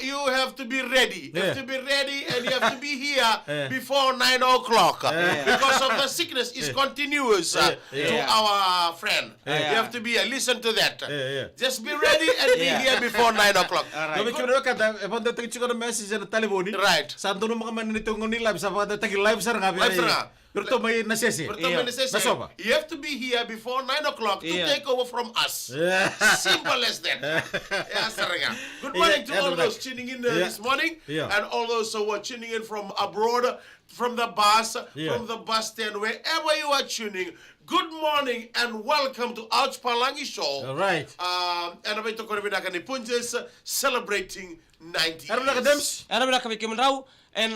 you have to be ready. You have to be ready, and you have to be here before 9 o'clock because of the sickness is continuous to our friend. You have to be here. Listen to that. Just be ready and be here before 9 o'clock. Right. Santo mga manito ng live sa mga tagi live sir nga. Pero to may nasesi. You have to be here before 9 o'clock to take over from us. Simple as that. Good morning to all those tuning in this morning and all those who are tuning in from abroad, from the bus stand, wherever you are tuning. Good morning and welcome to Ouch Palangi Show. All right. And I'm going to Punjas celebrating 90 years. And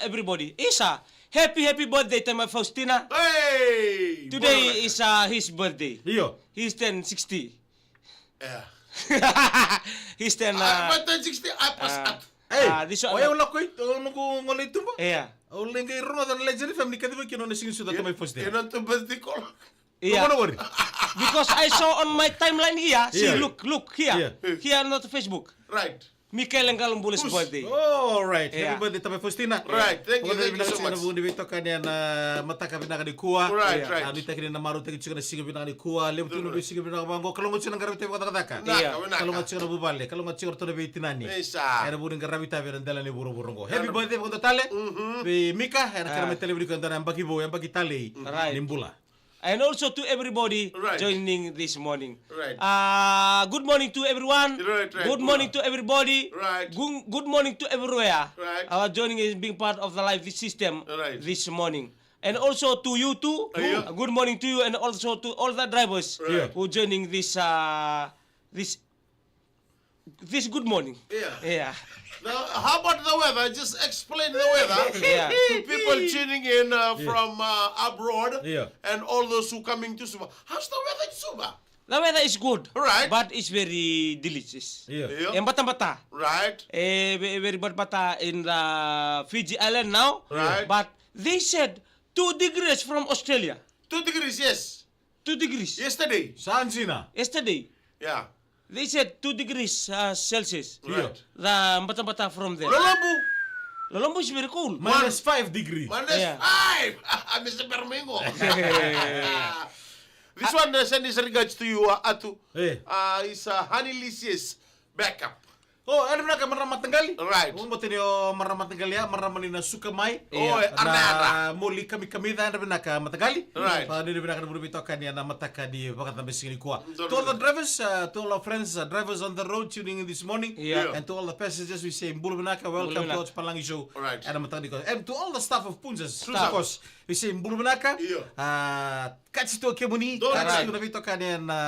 everybody, Isa, happy birthday to my Faustina. Hey! Today is his birthday. He's 1060. Yeah. He's 10. But 1060, I pass up. This one. Wala ko ito ngolay tumba. Yeah. Only ngay Ramadan legend family kadi kino na singin sudah my first day. Yun ang birthday ko. Yeah. Because I saw on my timeline here. See, look here. Here on the Facebook. Right. Mikael Engalambulis birthday. Oh, right. Happy birthday to my Faustina. Right. Thank you so much. Bundi bito kanya na mataka binaka ni kuwa. Right. Ano takini na maru tagi chika siga binaka ni kuwa. Lebu tulu bi siga binaka bango. Kalungot siya ng garabita kata. Kalungot siya na bubale. Kalungot siya to na bitinani. Era buning garabita biran dala ni buru-burungo. Happy birthday ko tale. Bi Mika era kana telebri ko ndana ambaki bo ambaki tale. Nimbula. And also to everybody joining this morning. Right. Good morning to everyone. Right. Good morning to everybody. Right. Good morning to everywhere. Right. Joining is being part of the live system this morning. And also to you too. Good morning to you, and also to all the drivers who joining this good morning. Yeah. Now, how about the weather? Just explain the weather to people tuning in from abroad and all those who coming to Suba. How's the weather in Suba? The weather is good, right? But it's very delicious. And bata-bata, right? Very bata in the Fiji Island now, right? But they said 2 degrees from Australia. 2 degrees, yes. 2 degrees. Yesterday. Yesterday. Yeah. They said 2 degrees Celsius. Right. The bata-bata from there. Lolombo is very cool. -5 degrees. -5. Mr. Bermingo. This one send his regards to you, Atu. Is Hanilicious backup. Oh, ano na ka maramat tanggali? Right. Mo tinyo maramat tanggali ya, maraman na sukamay. Arnara. Muli kami na na ka matagali. Right. Pa dili binaka buru bito kanya na mataka di bakat na bisini kuha. To all the drivers, to all our friends, drivers on the road tuning in this morning, and to all the passengers we say mbulu binaka, welcome to Ouch Palangi Show. Right. And to all the staff of Punjas, of course, we say mbulu binaka. Katsito kemuni, katsito na bito kanya na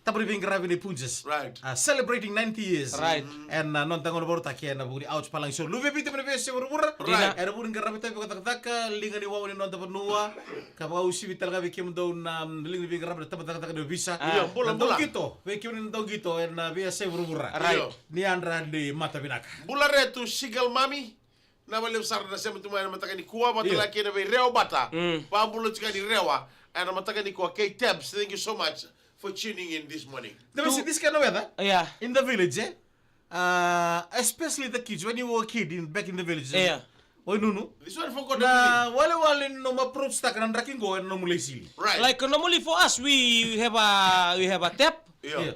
Tabribing Gravity Punjas. Right. Celebrating 90 years. Right. And non tangon boro takia na buri Ouch Palangi Show. Luve bite mene bese buru. Right. Era buri Gravity ko taka linga ni wawo ni non tapanua. Ka ba usi vital ga bekem do na linga bi Gravity taka do visa. Bola. Gito. Bekem ni do gito en bese buru. Right. Ni andra di mata binaka. Bulare tu sigal mami. Na wale usar na sema tumana mataka ni kuwa matala kena be reo bata. Pa bulo chika ni rewa. Ana mataka ni kuwa K-Tabs. Thank you so much for tuning in this morning. This kind of weather in the village, especially the kids. When you were a kid back in the village, Oy nunu. This one for na wale no approach tak nan raking go no mulesili. Right. Like normally for us, we have a tap.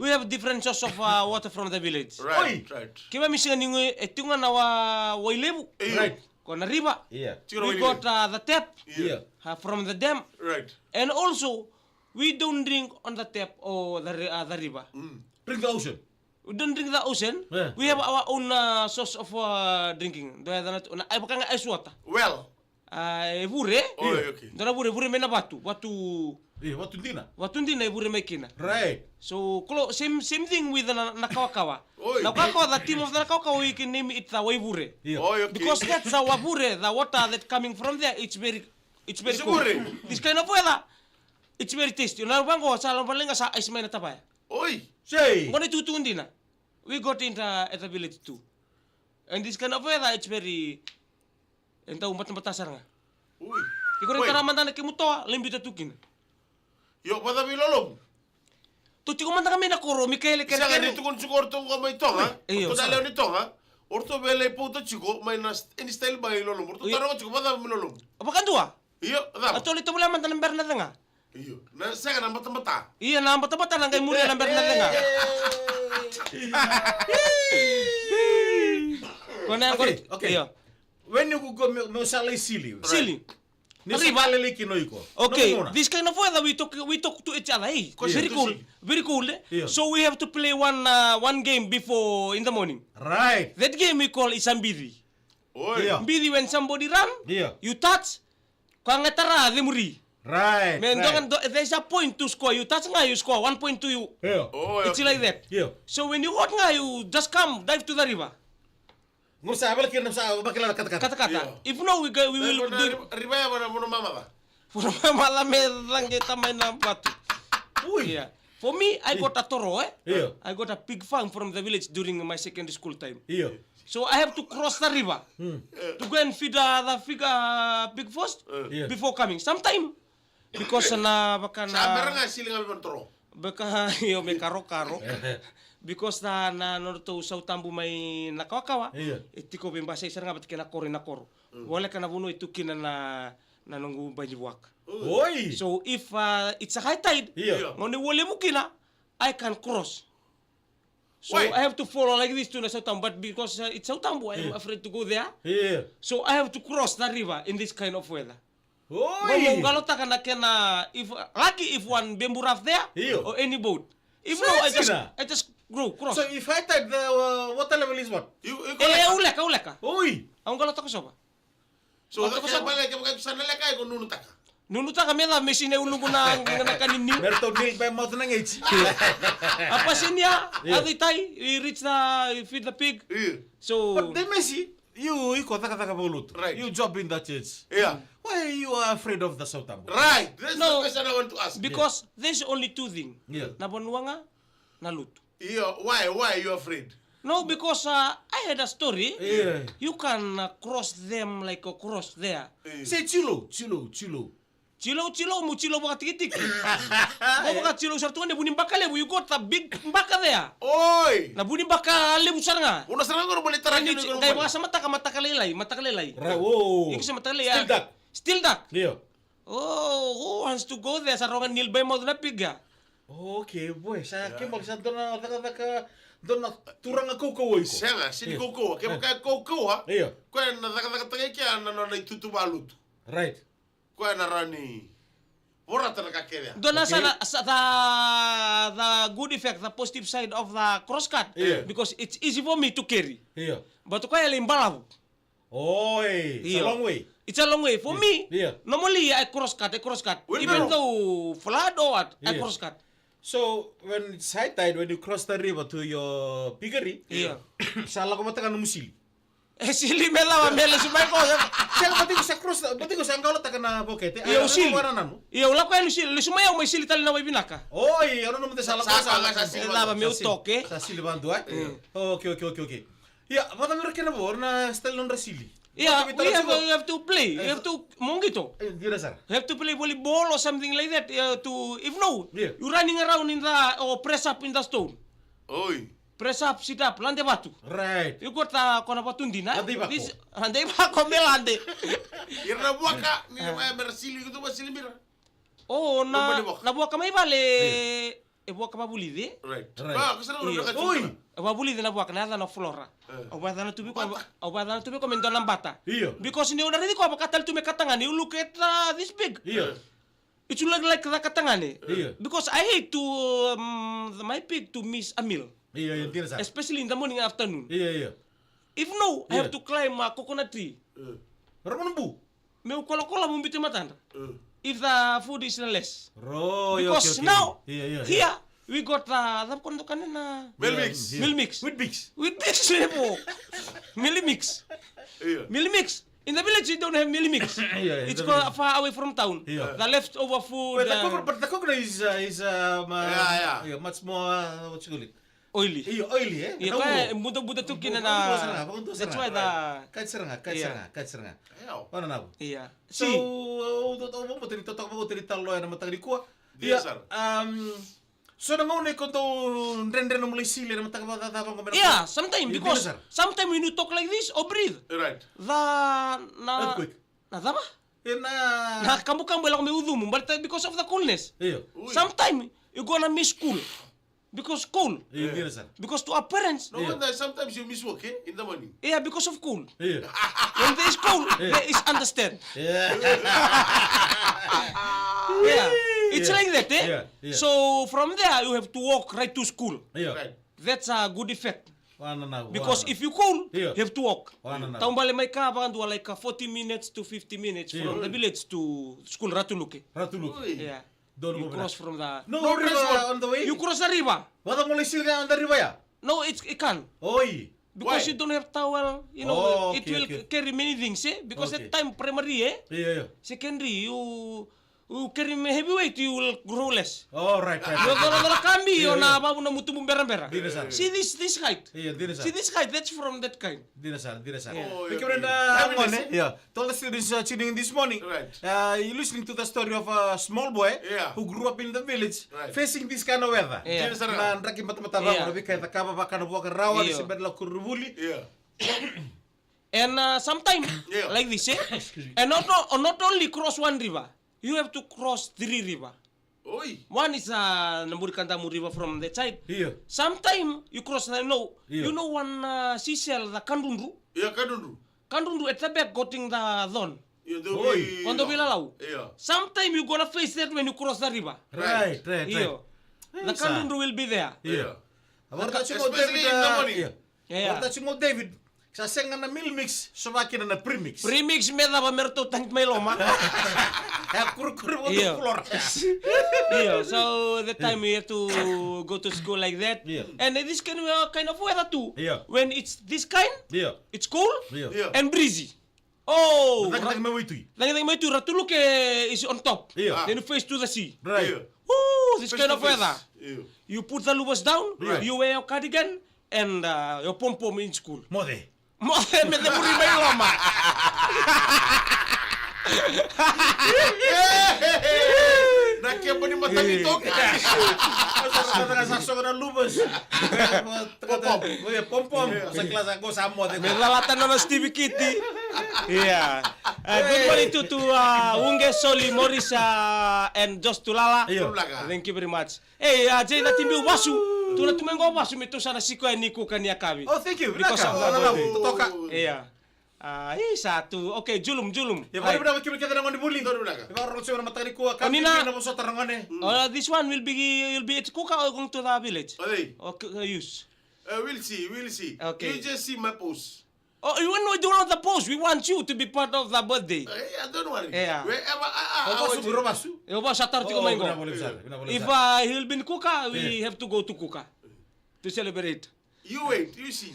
We have different source of water from the village. Right. Kima misinga ningo etunga na wailebu. Right. Kona river. We got the tap from the dam. Right. And also, we don't drink on the tap or the river. Drink the ocean. We don't drink the ocean. We have our own source of drinking. Bukan ice water. Well. Evure. Okay. Dona bure mena batu. Watu ndina evure mekina. Right. So, same thing with the Nakawakawa. Nakawakawa, the team of the Nakawakawa, we can name it the Waivure. Okay. Because that's the Wabure, the water that coming from there, it's very cool. This kind of weather, it's very tasty. Na bango sa lampalinga sa ice mine tabaya. Oi. Say. Ngone tutundina. We got into at the village too. And this kind of weather, it's very enta umpat saranga. Oi. Iko rin taraman na kimutoa, limbita tukin. Yo pada bilolong. Tuti ko man kami na kuro, Mikael Saka dito kung siguro tong kamay ito, ha? Ito dalaw nito, ha? Orto bele puto chico, mas ini style ba ilolom. Orto tarong chico bata milolom. Apa kan tua? Iyo, ada. Atau itu boleh mantan lembar na tengah? Iyo, na saya kan mata. Iya, na mata-mata nang kay mulia lembar na tengah. Okay. When you go me silly. Arriba. Okay, this kind of weather we talk to each other. Hey, very cool. So we have to play one game before in the morning. Right. That game we call Isambidi. Mbidi when somebody run, you touch, kangetara demuri. Right. Man, there's a point to score. You touch nga, you score 1 point to you. It's like that. So when you hot nga, you just come dive to the river. Ngusa balikin sa bakilala kata-kata. If no, we will do. Riba ya mana mama. Puro mama lang kita main na batu. Yeah. For me, I got a toro. I got a pig farm from the village during my secondary school time. So I have to cross the river to go and feed the pig first before coming. Sometime because na baka na. Sabar nga siling abi toro. Baka yo me karo. Because na norto sa utambu may nakawakawa itiko bimbasa isa nga batkina koro wala kana buno itu kina na nanungu banjiwak. So if it's a high tide ngoni wole mukina I can cross. So I have to follow like this to Sautambu, but because it's Sautambu, I am afraid to go there. So I have to cross the river in this kind of weather. If lucky if one bamboo raft there or any boat. If no, I just go cross. So if high tide, the water level is what? Uleka. Oi. Ang galata ko soba. So kaya pala kaya sana leka ko nunutaka. Nunutaka mela mesine ulungu na kanini. Merto nil by mouth nang H. Apa sinya? Adi tai reach the feed the pig. So but then Messi, you kota bulut. Right. You job in that church. Why you are afraid of the Sautambu? Right. That's the question I want to ask. Because there's only two things. Na bonwanga, na lut. Why are you afraid? No, because I had a story. You can cross them like a cross there. Say chilo. Chilo baka tikitik. Baka chilo sartungan na buning baka lebu. You got a big baka there. Oi. Na buning baka lebu saranga. Una saranga ko balik tarang yun. Kaya baka sa mata kalilay. Iko sa mata kalilay. Still duck. Who wants to go there? Sarongan nilbay mo na piga. Okay, boy. Sa akin magsanto na doon na turang ako ko. Siya nga, sini ko. Kaya maka ko ha. Kaya nakatagay kaya na itutubalut. Right. Kaya narani. Ora talaga kaya. Doon na the good effect, the positive side of the cross cut. Because it's easy for me to carry. But kaya limbalaw. It's a long way. It's a long way. For me, normally I cross cut. Even though flood or what, I cross cut. So, when it's high tide, when you cross the river to your piggery, salah ko matakan musili. Sili mela sumay ko. Sel pati ko sa angkalo takan na bokete. Usili. Wala ko yung sili. Sumayaw may sili tali na may binaka. Ano naman sa sili laba may utoke. Sa sili bandua. Okay. Mata meron ka na bo na style ng rasili. We have to play. We have to mongito. You have to play volleyball or something like that. You running around in the or press up in the stone. Press up, sit up, lande batu. Right. You got kona batundi na. Andai bako melande. Irna buaka ni mersili gitu basili mira. Na buaka may vale. Buaka mabulide. Right. Kusana udah dekat. Mabulide na buaka na na flora. Obadana tubi ko mendo ng bata. Because ni already ko abakatal tume katangani. You look at this big. It should look like the katangani. Because I hate to my pig to miss a meal. Especially in the morning and afternoon. If no, I have to climb a coconut tree. Meu kola mumbiti matan. If the food is less. Because now here we got meal mix. With mix level. Meal mix. In the village, you don't have meal mix. It's far away from town. The leftover food. But the coconut is much more what you call it. Oily. Oily, eh? Iya, kaya budak-budak tu kina na. That's why the. Kahit seranga. Ano na po? Iya. So, mo tinitotok mo tinitalo na matang kuha. So So nangone ko to ndren mulai sili na mataka ko. Yeah, sometimes because sometimes when you talk like this or breathe. Right. Earthquake. Apa? Na kamu lang may udum, but because of the coolness. Iya. Sometimes you gonna miss school. Because cool. Iya, sir. Because to our parents. No wonder sometimes you miss work in the morning. Yeah, because of cool. Iya. When there is cool, there is understand. Yeah. Yeah. It's like that, eh? Yeah. So from there you have to walk right to school. Iya. Right. That's a good effect. Because Wana. if you cool, Yeah. you have to walk. Wana. Taong bali may ka baka dua like 40 minutes to 50 minutes from the village to school Ratuluke. Ratuluk. Yeah. Don't You go cross from the No river on the way. You cross the river. Wala mulai sili on the river ya? No, it can. Oi. Because Why? you don't have towel, you know, Oh, it okay, will okay. carry many things, eh? Because Okay. at time primary, eh? Iya. Secondary, you carry heavyweight, you will grow less. Oh, right. You gonna kambi, Yeah, you na babu na mutu bumbera. Dina sar. See this height. Iya, dina sar. See this height, that's from that kind. Dina sar. Yeah. Oh, Thank you, okay. Brenda. Happiness, Angone. Yeah. Told the students tuning in this morning. Right. You listening to the story of a small boy Yeah. who grew up in the village Right. facing this kind of weather. Yeah. Yes, sir. Na ndraki mata Yeah. rabi kaya takaba baka na buka rawa Yeah. si bedla kurvuli. Yeah. And sometimes, Yeah. like this, eh? And not only cross one river, you have to cross 3 river. Oi. One is Namburi Kantamu river from that side. Iya. Sometimes you cross, Yeah. you know one seashell, the Kandundu. Yeah, kadundu. Kandundu at the back getting the zone. Yeah, the Oi. way. On the Bilalau. Yeah. Sometimes you gonna face that when you cross the river. Right. Iyo. The Kandundu will be there. Iya. Warta chimo Especially David. in the morning. Iya. Yeah. Warta chimo David. Sa senga na meal mix, sobakin na premix. Premix meda ba merto tank may loma. Ya kur mo Iya. floor. Iyo. So that time we have to go to school like that. Yeah. And this kind of weather too. Yeah. When it's this kind, Iya. it's cool Iya. Yeah. and breezy. Oh, Nagtag me witui. Langit mo ito, Ratuluke is on top. Yeah. Then you face to the sea. Right. Yeah. Woo, this Face kind to of face. weather. Yeah. You put the luvas down, Right. you wear your cardigan, and your pom-pom in school. Mode. Mete puri may loma. Nakia pa ni mata ni toka. Sa sakso na lubos. Pom-pom. Oye, pom-pom. Sa kelas ako sa mo. Merlalatan na Stevie Kitty. Yeah. Good morning to Unge, Soli, Morris, and Jos Tulala. Iya. Thank you very much. Hey, Jay na timbi wasu. Tuna tumengo wasu mito sana siku ya niku kanya kami. Oh, thank you. Because of Binaka. the Wala birthday. toka. Iya. Satu. Okay, julum. Ya bari bra kimi kada ngoni buling. Doon na ka. Iba ro sima matari ko kan. Kanina- na mo sa tarangone. This one will be at Kuka or going to the village? Oi. Okay, use. We'll see. Okay. You just see my post. Oh, you want the post. We want you to be part of the birthday. Yeah, don't worry. Yeah. Wherever Oh, basu bro basu. Yo ba satar tiko Oh, maingo. bina boleh besar. If he'll be in Kuka, we have to go to Kuka to celebrate. You wait, you see.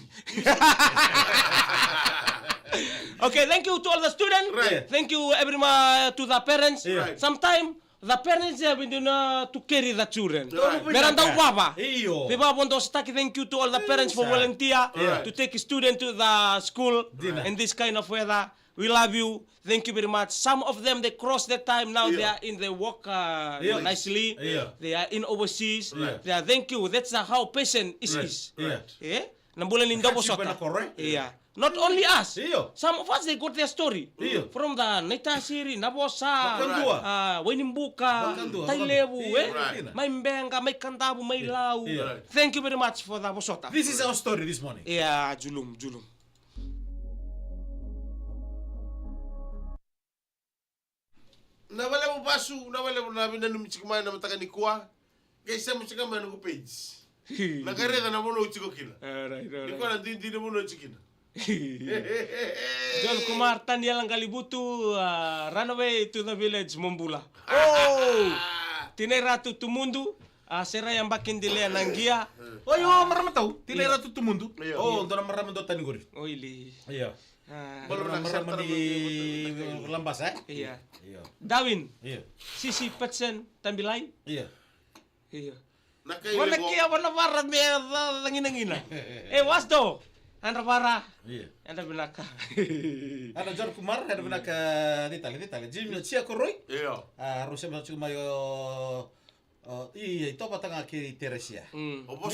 Okay, thank you to all the students. Right. Thank you to the parents. Right. Sometimes the parents have been to carry the children. Right. Meranda baba. Iyo. Pipa bondo staki, thank you to all the parents for volunteer to take a student to the school in this kind of weather. We love you. Thank you very much. Some of them, they cross that time. Now they are in the work nicely. Yeah. They are in overseas. Right. They are, thank you. That's how patient is. Yeah. Eh? Nambulan lindo po Kasi sota. panakore. Yeah. Not only us. Iyo. Some of us, they got their story. Iyo. From the Naitasiri, Nabosa, Makandua. Wainimbuka, Makandua, Tailebu, Right. may Mbenga, may Kantabu, may Lau. Yeah. Thank you very much for the Bosota. This is our story this morning. Yeah, julum. Nawala mo basu, nawala mo namin na numichikama na mataka ni kuwa. Kaysa mo chikama na ko page. Nakareda na mono uchiko kina. Alright. Nikuwa na hindi na mono uchikina. John Kumar, Tanyalang Kalibutu, run away to the village, Mumbula. Oh! Tinera to Tumundu, Seray ang bakin dile Nangia. Oh, yo marami tau. Tinera tu mundo. Iyo. Oh, ndona marami do tani gori. Oili. Iya. Baru nak Marami di lambas Iya. Iya. Dawin, Iya. Sisi Petsen, Tambilay. Iya. Iya. Nakayo Wala ko. kaya wala para ngina. Was do? Andra para. Iya. Andra binaka. Ada John Kumar, ada benak ditali. Jim sia koroi. Iyo. Harusnya cuma yo Oh, iya, itu apa tengah kiri Teresia. Opo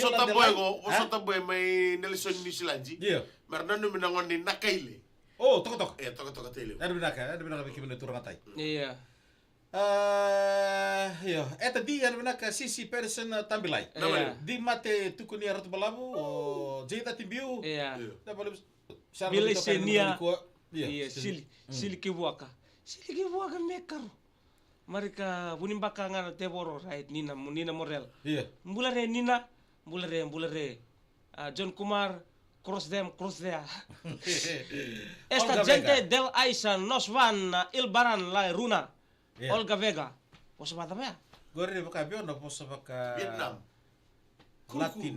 taboy may Nelson New Zealand. Iya. Marnano minangon ni nakaile. Oh, tok. Iya, tok tele. Ada binaka bikin turun ngatai. Iya. Iya, eta di ada binaka sisi person tambilai. Di mate tukuni aratu balabu, jeta timbiu. Iya. Da boleh Bila senia. Iya, sili kibuaka. Sili kibuaka mekar. Mereka bunimbaka ngana teboro right Nina Morel. Iya. Mbulare Nina, mbulare. John Kumar cross there. Esta gente del Aisa nos van ilbaran la runa. Olga Vega. Posso bata mea? Gore baka bio no posso baka Vietnam.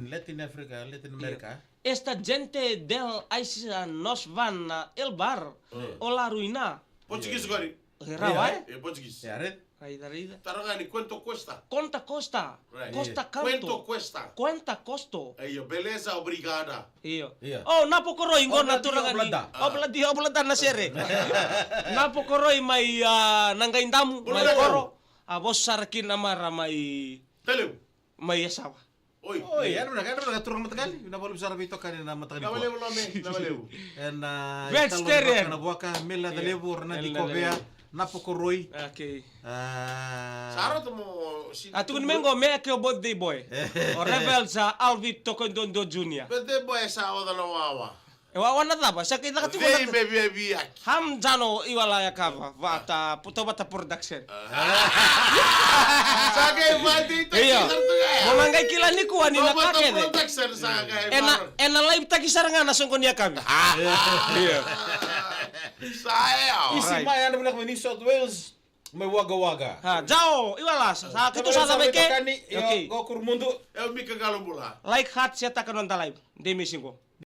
Latin America. Esta gente del Aisa nos van ilbar o la ruina. Português agora. Rawa? É português. Ya, red. Rida. Tarangani, quanto custa? Conta costa. Costa canto. Quanta costo. Eyo, beleza, obrigada. Iyo. Iya. Oh, napo koroi ngona turangani. Oblada. Oblada na sere. Napo koroi may nanggaindamu, may koro. Bos sarakin amara may Teleu. may asawa. Oi. Ano na turang matagal. Na boleh bisa rabito kan na matagal. Namaleu. En Vegetarian. Na buaka mela da lebur na di kobea. Napokoroi. Okay. Saro mo Atun mengo me ke birthday boy. O rebel sa Alvi Tokondondo Junior. Birthday boy sa o dalo wawa. Wana taba sa kita katu Vem baby. Ham jano iwala ya kava vata puto production. Sagay mati to. Monangay kila ni kuha ni nakake. Production sagay. Ena live taki saranga na songko niya kami. Iya. Saya. Isi maya na bilang New South Wales may waga-waga. Jao iwala sa kito sa sabay ke. Okay. Go kurmundo. Eu me cagalo mula. Like hat siya ta kanon ta live. Demi singo.